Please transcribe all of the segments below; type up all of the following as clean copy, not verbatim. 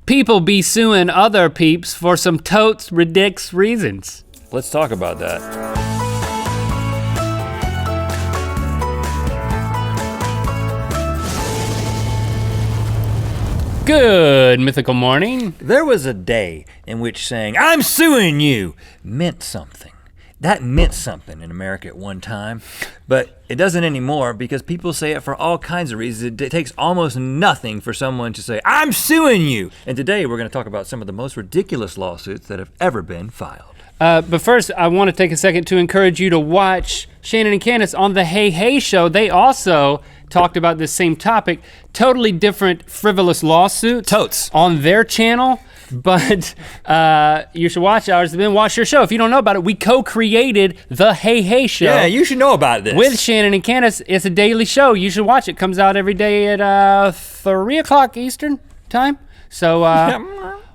People be suing other peeps for some totes ridiculous reasons. Let's talk about that. Good Mythical Morning. There was a day in which saying, "I'm suing you," meant something. That meant something in America at one time, but it doesn't anymore because people say it for all kinds of reasons. It takes almost nothing for someone to say, "I'm suing you." And today we're gonna talk about some of the most ridiculous lawsuits that have ever been filed. But first, I want to take a second to encourage you to watch Shannon and Candace on the Hey Hey Show. They also talked about this same topic, totally different frivolous lawsuits. Totes. On their channel, but you should watch ours and then watch your show. If you don't know about it, we co-created the Hey Hey Show. Yeah, you should know about this. With Shannon and Candace. It's a daily show. You should watch it. Comes out every day at 3 o'clock Eastern time. So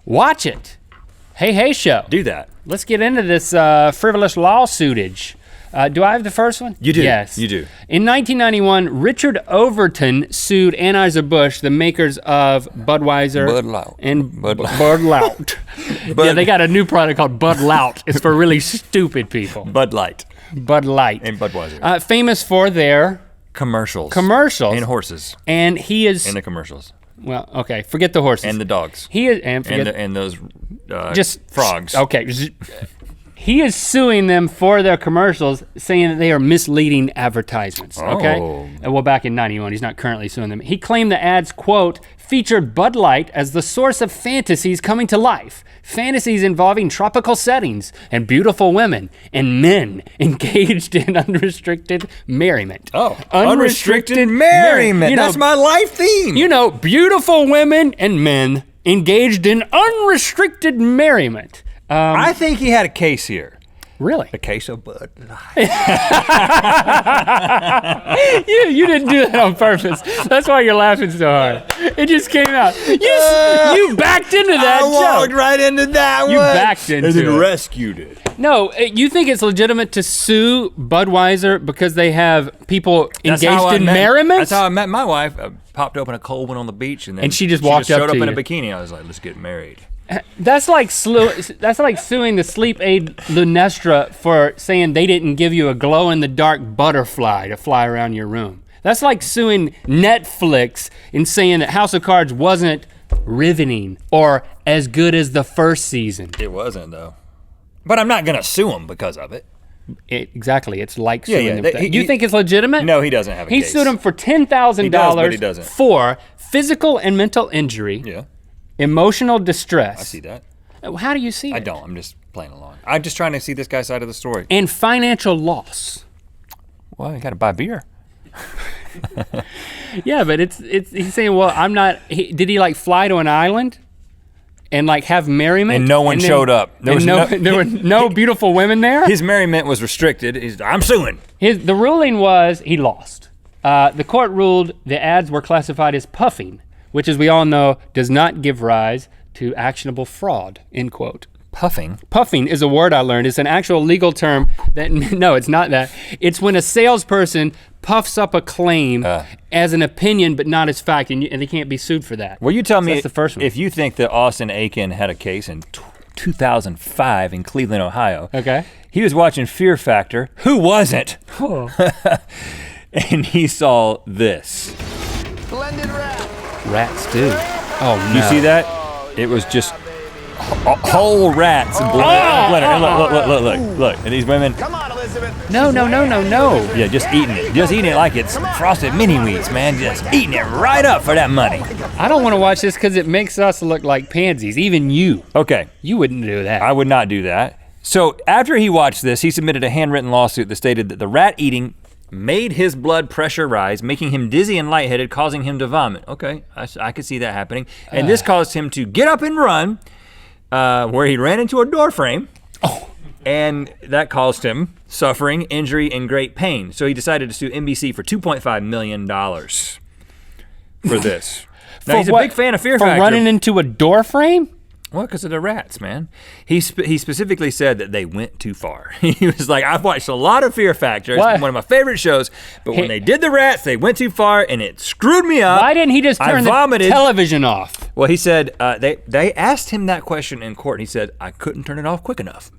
watch it. Hey Hey Show. Do that. Let's get into this frivolous lawsuitage. Do I have the first one? You do. Yes. You do. In 1991, Richard Overton sued Anheuser-Busch, the makers of Budweiser. Bud Light. And Bud Light. Bud Light. Yeah, they got a new product called Bud Light. It's for really stupid people. Bud Light. Bud Light. And Budweiser. Famous for their Commercials. commercials. And horses. And he is, And the commercials. well, okay, forget the horses. And the dogs. He is, and forget, And those just frogs. Okay. He is suing them for their commercials, saying that they are misleading advertisements, okay? Oh. Well, back in 91, he's not currently suing them. He claimed the ads, quote, featured Bud Light as the source of fantasies coming to life. Fantasies involving tropical settings and beautiful women and men engaged in unrestricted merriment. Oh, unrestricted merriment. You know, That's my life theme. you know, beautiful women and men engaged in unrestricted merriment. I think he had a case here. Really? A case of Bud Light. You didn't do that on purpose. That's why you're laughing so hard. It just came out. You backed into that I walked joke. right into that You one. backed into and then it. rescued it. No, you think it's legitimate to sue Budweiser because they have people engaged in merriment? That's how I met my wife. I popped open a cold one on the beach and then And she just walked up showed to up in you. a bikini. I was like, let's get married. That's like suing the sleep aid Lunestra for saying they didn't give you a glow-in-the-dark butterfly to fly around your room. That's like suing Netflix and saying that House of Cards wasn't riveting or as good as the first season. It wasn't though. But I'm not gonna sue him because of it. Exactly, it's like suing yeah, them. that- You think it's legitimate? No, he doesn't have a He case. sued him for He does, but he $10,000 doesn't. for physical and mental injury, Yeah, emotional distress. I see that. How do you see it? I don't. I'm just playing along. I'm just trying to see this guy's side of the story. And financial loss. Well, you gotta buy beer. Yeah, but it's he's saying, well, I'm not. Did he like fly to an island and like have merriment? And no one showed up. There were no beautiful women there. His merriment was restricted. I'm suing. The ruling was he lost. The court ruled the ads were classified as puffing, which, as we all know, does not give rise to actionable fraud, end quote. Puffing? Puffing is a word I learned. It's an actual legal term that, no, it's not that. It's when a salesperson puffs up a claim as an opinion, but not as fact, and they can't be sued for that. Well, you tell me that's the first one. if you think that Austin Aiken had a case in 2005 in Cleveland, Ohio. Okay. He was watching Fear Factor. Who wasn't? Oh. And he saw this. Blended rat. Rats do. Oh no. You see that? It was just whole rats blended. Look. And these women, Come on, Elizabeth. No. yeah, just eating it like it's frosted mini wheats, man. Just eating it right up for that money. I don't want to watch this because it makes us look like pansies. Even you. Okay, You wouldn't do that. I would not do that. So after he watched this, he submitted a handwritten lawsuit that stated that the rat eating made his blood pressure rise, making him dizzy and lightheaded, causing him to vomit. Okay, I could see that happening. And this caused him to get up and run, where he ran into a door frame. Oh. And that caused him suffering, injury, and great pain. So he decided to sue NBC for $2.5 million for this. Now, he's a big fan of Fear Factor. For running into a door frame? Well, because of the rats, man. He specifically said that they went too far. He was like, I've watched a lot of Fear Factor. It's What? one of my favorite shows. But when they did the rats, they went too far and it screwed me up. Why didn't he just I turn the vomited. television off? Well, he said they asked him that question in court. And he said, I couldn't turn it off quick enough.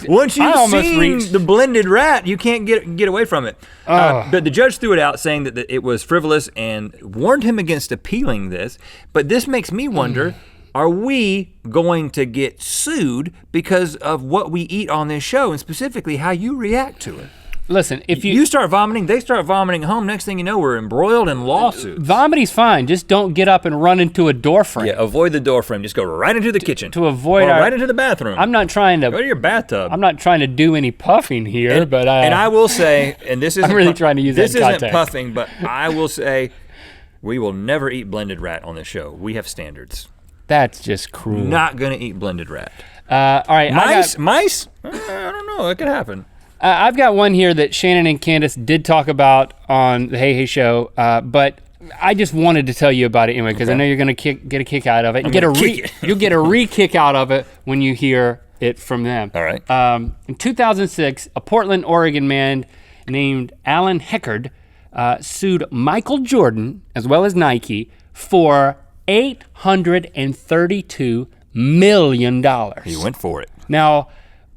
Once you've seen the blended rat, you can't get away from it. But the judge threw it out, saying that it was frivolous and warned him against appealing this. But this makes me wonder, are we going to get sued because of what we eat on this show, and specifically how you react to it? Listen, if you start vomiting, they start vomiting home. Next thing you know, we're embroiled in lawsuits. Vomiting's fine. Just don't get up and run into a door frame. Yeah, avoid the door frame. Just go right into the kitchen. To avoid right into the bathroom. I'm not trying to go to your bathtub. I'm not trying to do any puffing here, but I will say, and this isn't I'm really trying to use this that context. isn't puffing, but I will say, we will never eat blended rat on this show. We have standards. That's just cruel. Not gonna eat blended rat. All right, mice? I don't know. It could happen. I've got one here that Shannon and Candace did talk about on the Hey Hey Show, but I just wanted to tell you about it anyway because I know you're gonna get a kick out of it. You'll get a re-kick out of it when you hear it from them. All right. In 2006, a Portland, Oregon man named Alan Heckard sued Michael Jordan as well as Nike for $832 million. He went for it. Now,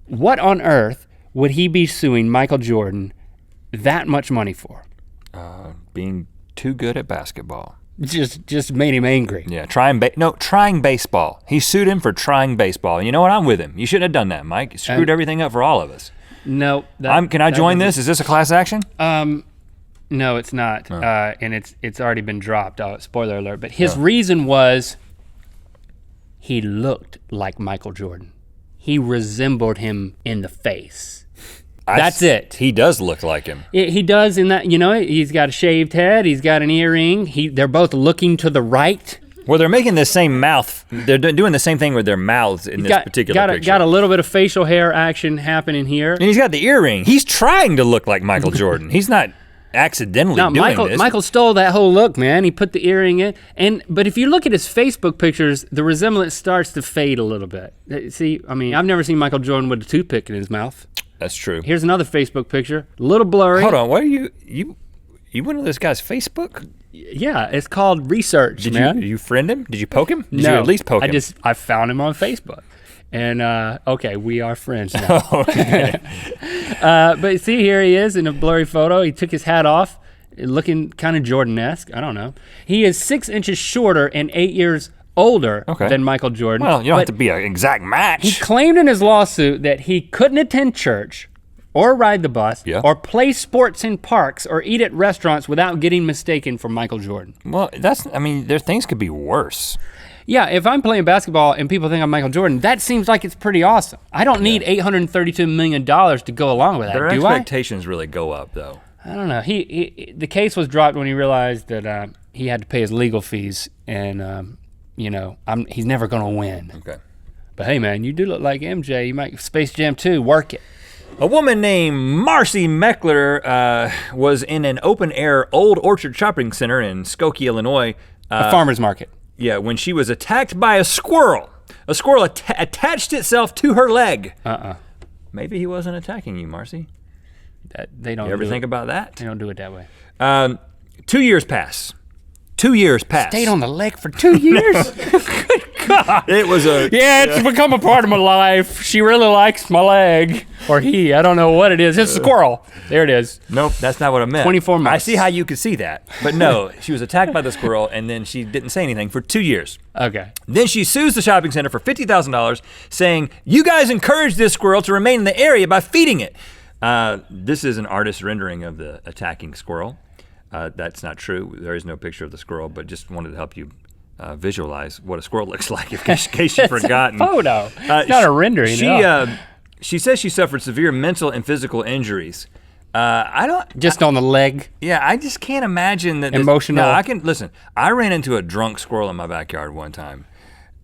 what on earth would he be suing Michael Jordan that much money for? Being too good at basketball. Just made him angry. Yeah, trying baseball. He sued him for trying baseball. You know what? I'm with him. You shouldn't have done that, Mike. You screwed everything up for all of us. No. Can I join this? Is this a class action? No, it's not. And it's already been dropped. Spoiler alert. But his reason was he looked like Michael Jordan. He resembled him in the face. That's it. He does look like him. He does in that, he's got a shaved head, he's got an earring, they're both looking to the right. Well, they're making the same mouth. They're doing the same thing with their mouths in this particular picture. Got a little bit of facial hair action happening here. And he's got the earring. He's trying to look like Michael Jordan. He's not accidentally doing this. Michael stole that whole look, man. He put the earring in. But if you look at his Facebook pictures, the resemblance starts to fade a little bit. See, I've never seen Michael Jordan with a toothpick in his mouth. That's true. Here's another Facebook picture, a little blurry. Hold on, what are you went to this guy's Facebook? Yeah, it's called research, man. Did you friend him? Did you poke him? Did No, you at least poke him? I found him on Facebook. And okay, we are friends now. Okay. But see, here he is in a blurry photo. He took his hat off, looking kind of Jordan-esque. I don't know. He is 6 inches shorter and 8 years older than Michael Jordan. Well, you don't have to be an exact match. He claimed in his lawsuit that he couldn't attend church or ride the bus or play sports in parks or eat at restaurants without getting mistaken for Michael Jordan. Well, their things could be worse. Yeah, if I'm playing basketball and people think I'm Michael Jordan, that seems like it's pretty awesome. I don't need $832 million to go along with that, Their do I? expectations really go up, though. I don't know. The case was dropped when he realized that he had to pay his legal fees, and he's never gonna win. Okay. But hey, man, you do look like MJ. You might Space Jam 2. Work it. A woman named Marcy Meckler was in an open-air Old Orchard shopping center in Skokie, Illinois. A farmer's market. Yeah, when she was attacked by a squirrel. A squirrel attached itself to her leg. Maybe he wasn't attacking you, Marcy. They don't. You ever think about that? They don't do it that way. 2 years pass. 2 years pass. Stayed on the leg for 2 years? Good God. It was it's become a part of my life. She really likes my leg. Or he, I don't know what it is. It's a squirrel. There it is. Nope, that's not what I meant. 24 months. I see how you could see that. But no, she was attacked by the squirrel and then she didn't say anything for 2 years. Okay. Then she sues the shopping center for $50,000 saying, you guys encouraged this squirrel to remain in the area by feeding it. This is an artist's rendering of the attacking squirrel. That's not true. There is no picture of the squirrel, but just wanted to help you visualize what a squirrel looks like in case you've forgotten. It's a photo. It's not a rendering. She says she suffered severe mental and physical injuries. Just on the leg? Yeah, I just can't imagine that. Emotional? Listen, I ran into a drunk squirrel in my backyard one time.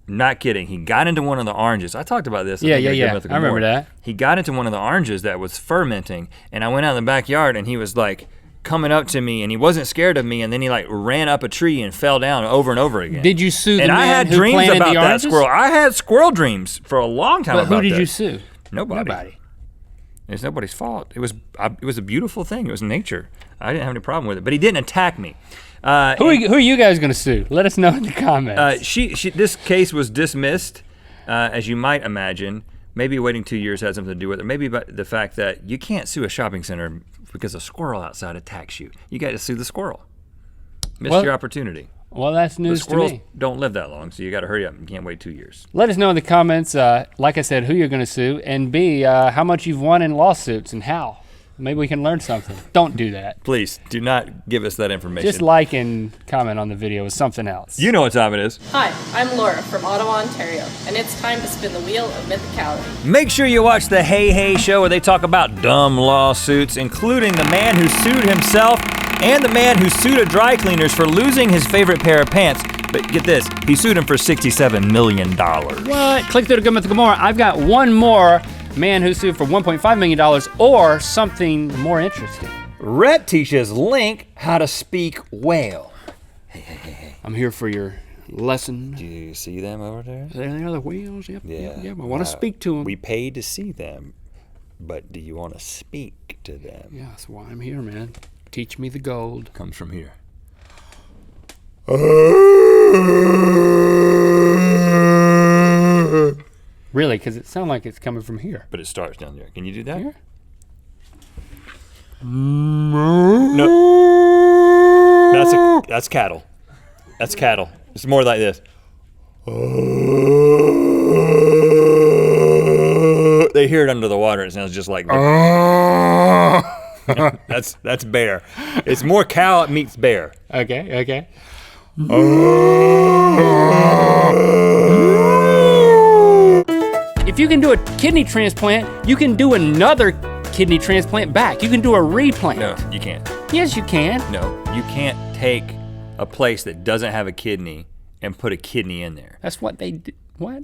Not kidding. He got into one of the oranges. I talked about this. Yeah. I remember that. He got into one of the oranges that was fermenting, and I went out in the backyard, and he was like coming up to me, and he wasn't scared of me, and then he like ran up a tree and fell down over and over again. Did you sue the man I had who dreams planted about the that oranges? squirrel. I had squirrel dreams for a long time. But about who did that. you sue? Nobody. It's nobody's fault. It was a beautiful thing. It was nature. I didn't have any problem with it, but he didn't attack me. Who are you guys gonna sue? Let us know in the comments. This case was dismissed, as you might imagine. Maybe waiting 2 years had something to do with it. Maybe about the fact that you can't sue a shopping center because a squirrel outside attacks you. You got to sue the squirrel. Missed your opportunity. Well, that's news to Squirrels me. don't live that long, so you got to hurry up. You can't wait 2 years. Let us know in the comments, like I said, who you're gonna sue, and B, how much you've won in lawsuits and how. Maybe we can learn something. Don't do that. Please do not give us that information. Just like and comment on the video with something else. You know what time it is. Hi, I'm Laura from Ottawa, Ontario, and it's time to spin the wheel of mythicality. Make sure you watch the Hey Hey show where they talk about dumb lawsuits, including the man who sued himself and the man who sued a dry cleaners for losing his favorite pair of pants. But get this, he sued him for $67 million. What? Click through to Good Mythical More. I've got one more man who sued for $1.5 million or something more interesting. Rhett teaches Link how to speak whale. Hey. I'm here for your lesson. Do you see them over there? There they are, the wheels. Yep. Yeah. Yep. I want to speak to them. We paid to see them, but do you want to speak to them? Yeah, that's why I'm here, man. Teach me the gold. Comes from here. Really, because it sounds like it's coming from here. But it starts down there. Can you do that? Here? No. That's cattle. That's cattle. It's more like this. They hear it under the water. It sounds just like that. That's bear. It's more cow meets bear. Okay. If you can do a kidney transplant, you can do another kidney transplant back. You can do a replant. No, you can't. Yes, you can. No, you can't take a place that doesn't have a kidney and put a kidney in there. That's what they do. What?